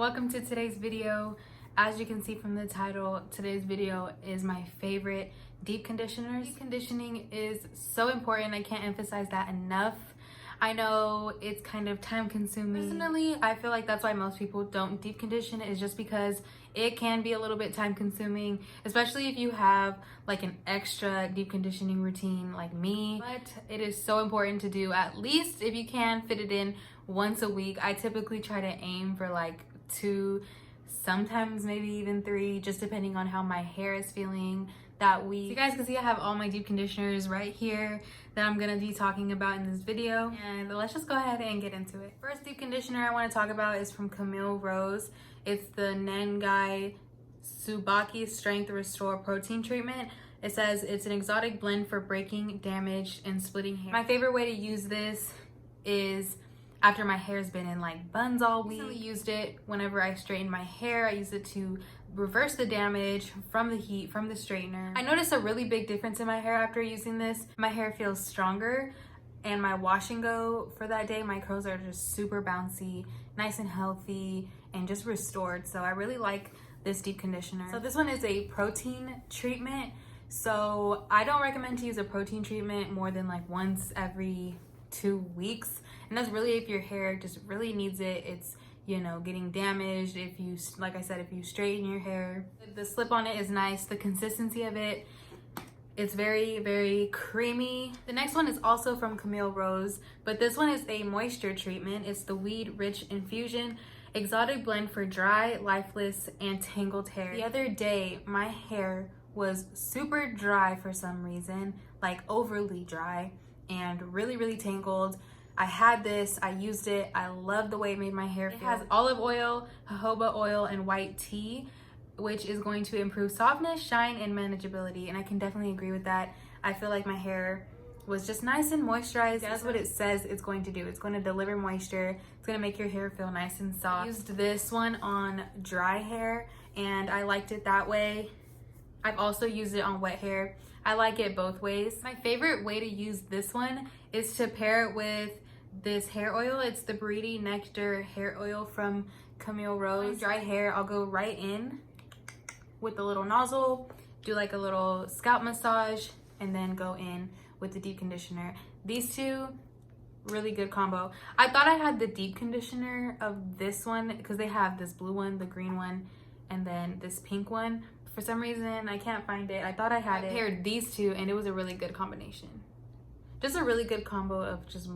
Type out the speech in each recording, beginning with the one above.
Welcome to today's video. As you can see from the title, today's video is my favorite deep conditioners. Deep conditioning is so important. I can't emphasize that enough. I know it's kind of time consuming. Personally, I feel like that's why most people don't deep condition, is just because it can be a little bit time consuming, especially if you have like an extra deep conditioning routine like me. But it is so important to do, at least if you can fit it in once a week. I typically try to aim for like 2, sometimes maybe even 3, just depending on how my hair is feeling that week. So you guys can see I have all my deep conditioners right here that I'm gonna be talking about in this video, and let's just go ahead and get into it. First deep conditioner I want to talk about is from Camille Rose. It's the Nengai Tsubaki Strength Restore Protein Treatment. It says it's an exotic blend for breaking, damaged, and splitting hair. My favorite way to use this is after my hair's been in like buns all week. I recently used it whenever I straighten my hair. I use it to reverse the damage from the heat from the straightener. I noticed a really big difference in my hair after using this. My hair feels stronger, and my wash and go for that day, my curls are just super bouncy, nice and healthy, and just restored. So I really like this deep conditioner. So this one is a protein treatment. So I don't recommend to use a protein treatment more than like once every 2 weeks, and that's really if your hair just really needs it. It's, you know, getting damaged. If you, like I said, if you straighten your hair. The slip on it is nice. The consistency of it, it's very creamy. The next one is also from Camille Rose, but this one is a moisture treatment. It's the Weed Rich Infusion Exotic Blend for dry, lifeless, and tangled hair. The other day my hair was super dry for some reason, like overly dry and really tangled. I had this, I used it, I love the way it made my hair feel. It has olive oil, jojoba oil, and white tea, which is going to improve softness, shine, and manageability, and I can definitely agree with that. I feel like my hair was just nice and moisturized. That's what it says it's going to do. It's going to deliver moisture. It's going to make your hair feel nice and soft. I used this one on dry hair, and I liked it that way. I've also used it on wet hair. I like it both ways. My favorite way to use this one is to pair it with this hair oil. It's the Breedy Nectar hair oil from Camille Rose. Dry hair, I'll go right in with the little nozzle, do like a little scalp massage, and then go in with the deep conditioner. These two, really good combo. I thought I had the deep conditioner of this one because they have this blue one, the green one, and then this pink one. For some reason, I can't find it. I thought I had it. I paired these two, and it was a really good combination. Just a really good combo of just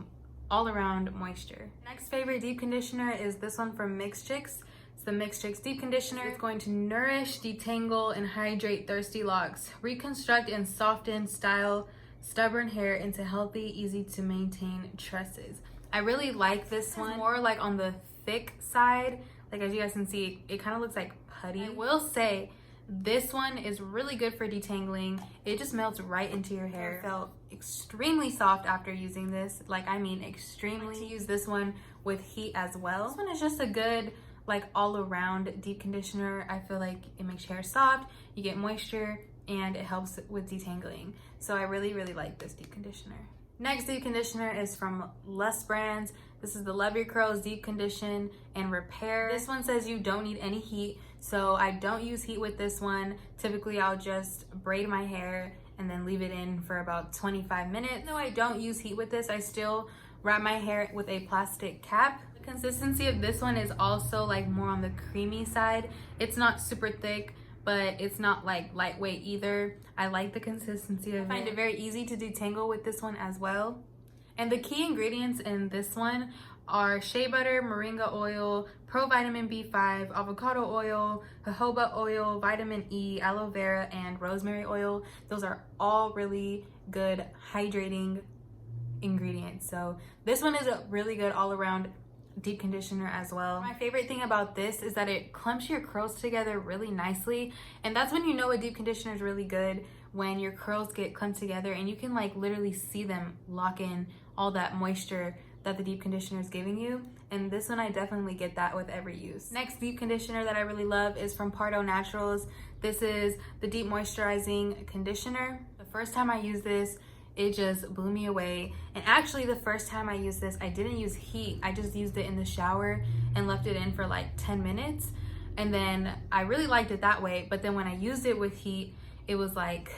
all around moisture. Next favorite deep conditioner is this one from Mixed Chicks. It's the Mixed Chicks deep conditioner. It's going to nourish, detangle, and hydrate thirsty locks, reconstruct and soften style stubborn hair into healthy, easy to maintain tresses. I really like this one. It's more like on the thick side. Like as you guys can see, it kind of looks like putty. I will say this one is really good for detangling. It just melts right into your hair. I felt extremely soft after using this. Like, I mean extremely. I like to use this one with heat as well. This one is just a good like all around deep conditioner. I feel like it makes your hair soft, you get moisture, and it helps with detangling. So I really like this deep conditioner. Next deep conditioner is from Less Brands. This is the LoveurCurls Deep Condition and Repair. This one says you don't need any heat, so I don't use heat with this one. Typically, I'll just braid my hair and then leave it in for about 25 minutes. Even though I don't use heat with this, I still wrap my hair with a plastic cap. The consistency of this one is also like more on the creamy side. It's not super thick, but it's not like lightweight either. I like the consistency of it. I find it very easy to detangle with this one as well. And the key ingredients in this one are shea butter, moringa oil, pro vitamin B5, avocado oil, jojoba oil, vitamin E, aloe vera, and rosemary oil. Those are all really good hydrating ingredients. So this one is a really good all around deep conditioner as well. My favorite thing about this is that it clumps your curls together really nicely, and that's when you know a deep conditioner is really good, when your curls get clumped together and you can like literally see them lock in all that moisture that the deep conditioner is giving you. And this one, I definitely get that with every use. Next deep conditioner that I really love is from Pardo Naturals. This is the deep moisturizing conditioner. The first time I used this, it just blew me away. And actually the first time I used this, I didn't use heat. I just used it in the shower and left it in for like 10 minutes. And then I really liked it that way. But then when I used it with heat, it was like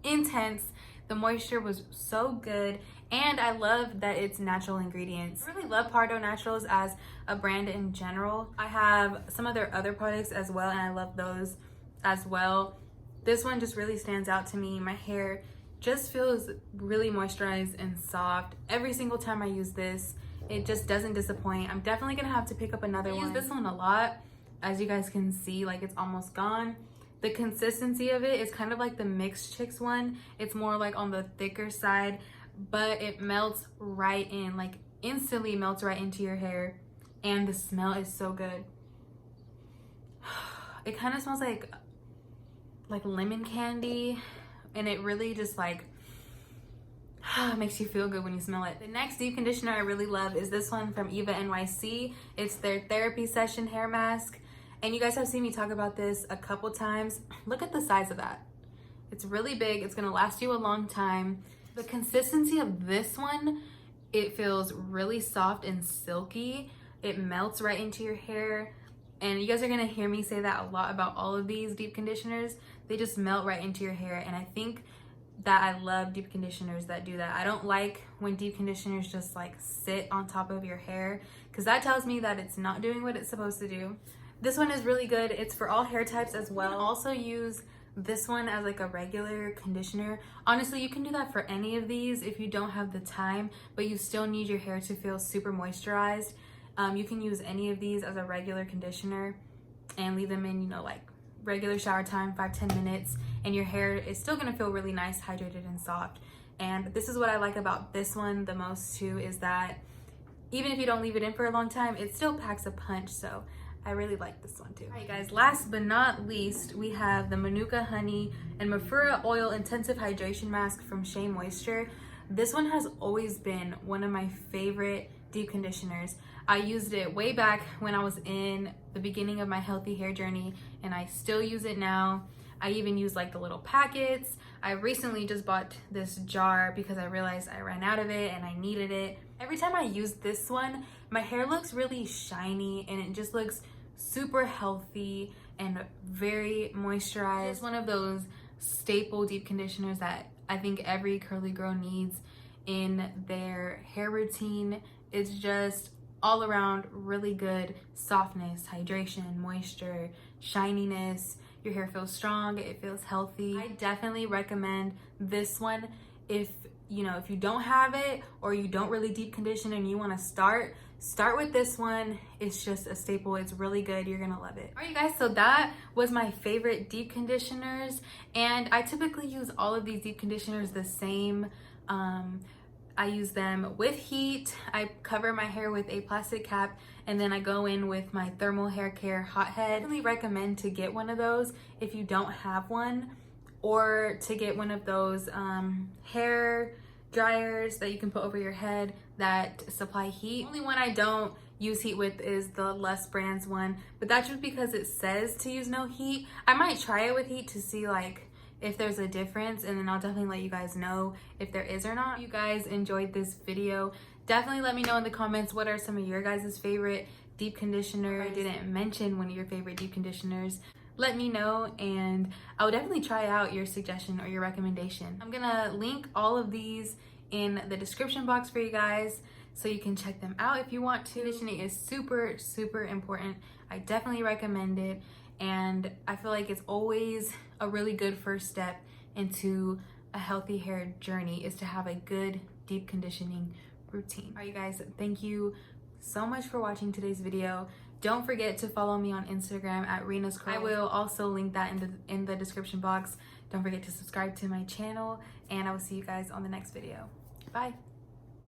intense. The moisture was so good. And I love that it's natural ingredients. I really love Pardo Naturals as a brand in general. I have some of their other products as well, and I love those as well. This one just really stands out to me. My hair just feels really moisturized and soft. Every single time I use this, it just doesn't disappoint. I'm definitely gonna have to pick up another one. I use this one a lot. As you guys can see, like it's almost gone. The consistency of it is kind of like the Mixed Chicks one. It's more like on the thicker side, but it melts right in, like instantly melts right into your hair. And the smell is so good. It kind of smells like lemon candy, and it really just like makes you feel good when you smell it. The next deep conditioner I really love is this one from Eva NYC. It's their therapy session hair mask, and you guys have seen me talk about this a couple times. Look at the size of that. It's really big. It's gonna last you a long time. The consistency of this one, it feels really soft and silky. It melts right into your hair. And you guys are gonna hear me say that a lot about all of these deep conditioners. They just melt right into your hair. And I think that I love deep conditioners that do that. I don't like when deep conditioners just like sit on top of your hair, because that tells me that it's not doing what it's supposed to do. This one is really good. It's for all hair types as well. You can also use this one as like a regular conditioner. Honestly, you can do that for any of these if you don't have the time, but you still need your hair to feel super moisturized. You can use any of these as a regular conditioner and leave them in, you know, like regular shower time, 5-10 minutes, and your hair is still gonna feel really nice, hydrated and soft. And this is what I like about this one the most too, is that even if you don't leave it in for a long time, it still packs a punch. So I really like this one too. All right guys, last but not least, we have the Manuka Honey and Mafura Oil Intensive Hydration Mask from Shea Moisture. This one has always been one of my favorite deep conditioners. I used it way back when I was in the beginning of my healthy hair journey, and I still use it now. I even use like the little packets. I recently just bought this jar because I realized I ran out of it and I needed it. Every time I use this one, my hair looks really shiny and it just looks super healthy and very moisturized. It's one of those staple deep conditioners that I think every curly girl needs in their hair routine. It's just all around really good softness, hydration, moisture, shininess. Your hair feels strong, it feels healthy. I definitely recommend this one if you don't have it or you don't really deep condition and you want to start with this one. It's just a staple. It's really good. You're gonna love it. All right, guys, so that was my favorite deep conditioners, and I typically use all of these deep conditioners the same. I use them with heat. I cover my hair with a plastic cap, and then I go in with my thermal hair care hot head. I definitely recommend to get one of those if you don't have one, or to get one of those hair dryers that you can put over your head that supply heat. The only one I don't use heat with is the Lust Brands one, but that's just because it says to use no heat. I might try it with heat to see like if there's a difference, and then I'll definitely let you guys know if there is or not. If you guys enjoyed this video, definitely let me know in the comments what are some of your guys' favorite deep conditioner. I didn't mention one of your favorite deep conditioners. Let me know, and I will definitely try out your suggestion or your recommendation. I'm gonna link all of these in the description box for you guys so you can check them out if you want to. Conditioning is super, super important. I definitely recommend it, and I feel like it's always a really good first step into a healthy hair journey is to have a good deep conditioning routine. All right, you guys, thank you so much for watching today's video. Don't forget to follow me on Instagram at LoveurCurls. I will also link that in the description box. Don't forget to subscribe to my channel, and I will see you guys on the next video. Bye.